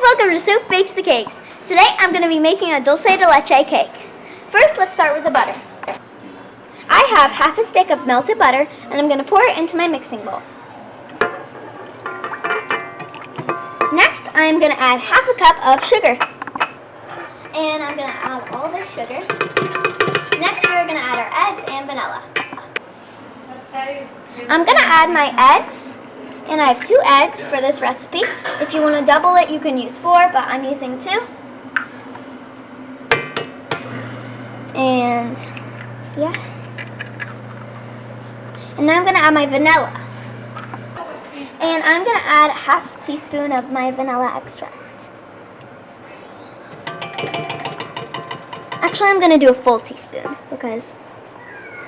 welcome to Soup Bakes the Cakes. Today I'm going to be making a dulce de leche cake. First, let's start with the butter. I have half a stick of melted butter and I'm going to pour it into my mixing bowl. Next, I'm going to add half a cup of sugar. And I'm going to add all this sugar. Next, we're going to add our eggs and vanilla. I'm going to add my eggs. And I have 2 eggs for this recipe. If you want to double it, you can use 4, but I'm using 2. And yeah. And now I'm going to add my vanilla. And I'm going to add half a teaspoon of my vanilla extract. Actually, I'm going to do a full teaspoon because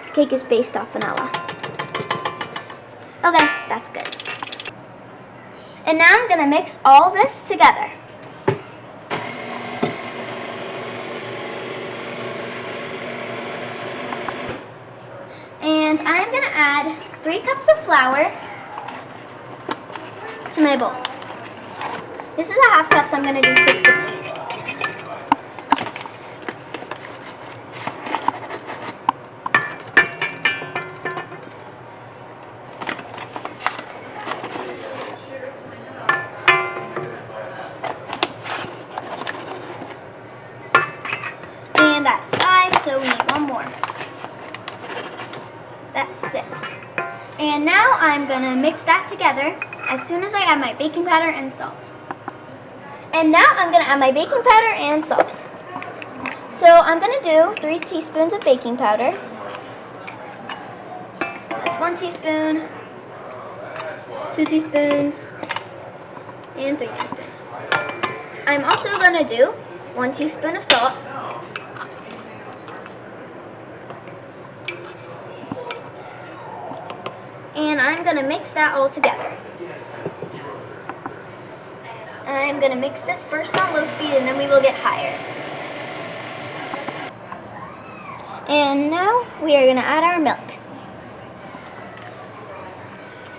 the cake is based off vanilla. Okay, that's good. And now I'm going to mix all this together. And I'm going to add 3 cups of flour to my bowl. This is a half cup, so I'm going to do 6 of these. And that's 5, so we need 1 more. That's 6. And now I'm going to mix that together as soon as I add my baking powder and salt. And now I'm going to add my baking powder and salt. So I'm going to do 3 teaspoons of baking powder. That's 1 teaspoon, 2 teaspoons, and 3 teaspoons. I'm also going to do 1 teaspoon of salt. And I'm going to mix that all together. I'm going to mix this first on low speed and then we will get higher. And now we are going to add our milk.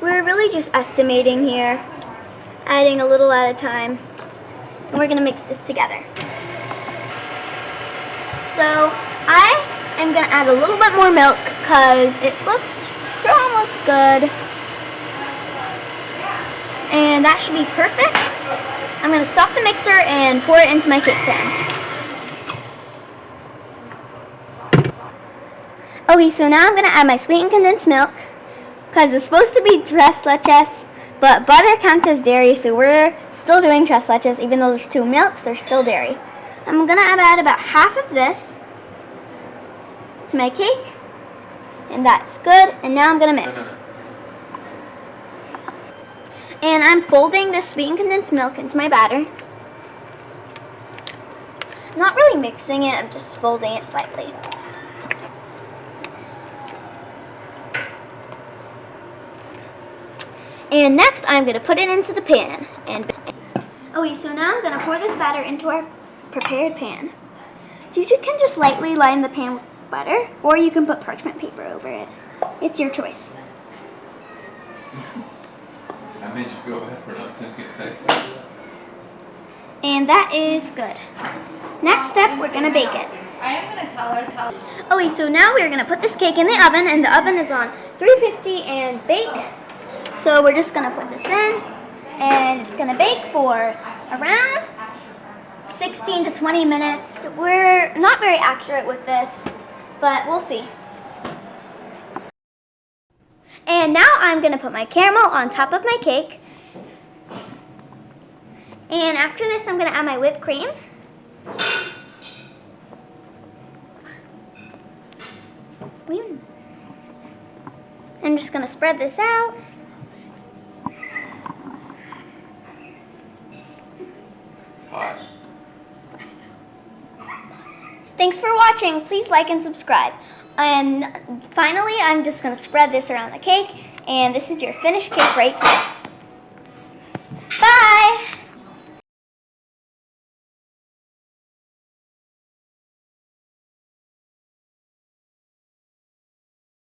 We're really just estimating here, adding a little at a time. And we're going to mix this together. So I am going to add a little bit more milk because it looks almost good. And that should be perfect. I'm going to stop the mixer and pour it into my cake pan. Okay, so now I'm going to add my sweetened condensed milk because it's supposed to be Tres Leches, but butter counts as dairy, so we're still doing Tres Leches. Even though there's 2 milks, there's still dairy. I'm going to add about half of this to my cake. And that's good. And now I'm going to mix. And I'm folding this sweetened condensed milk into my batter. I'm not really mixing it, I'm just folding it slightly. And next I'm going to put it into the pan. Okay, so now I'm going to pour this batter into our prepared pan. You can just lightly line the pan with butter, or you can put parchment paper over it. It's your choice. I made you feel bad for not sending it text message. And that is good. Next step, we're gonna bake it. I am gonna tell her. Okay, so now we're gonna put this cake in the oven, and the oven is on 350 and bake. So we're just gonna put this in, and it's gonna bake for around 16 to 20 minutes. We're not very accurate with this, but we'll see. And now I'm going to put my caramel on top of my cake. And after this, I'm going to add my whipped cream. I'm just going to spread this out. It's hot. Thanks for watching. Please like and subscribe. And finally, I'm just going to spread this around the cake. And this is your finished cake right here. Bye!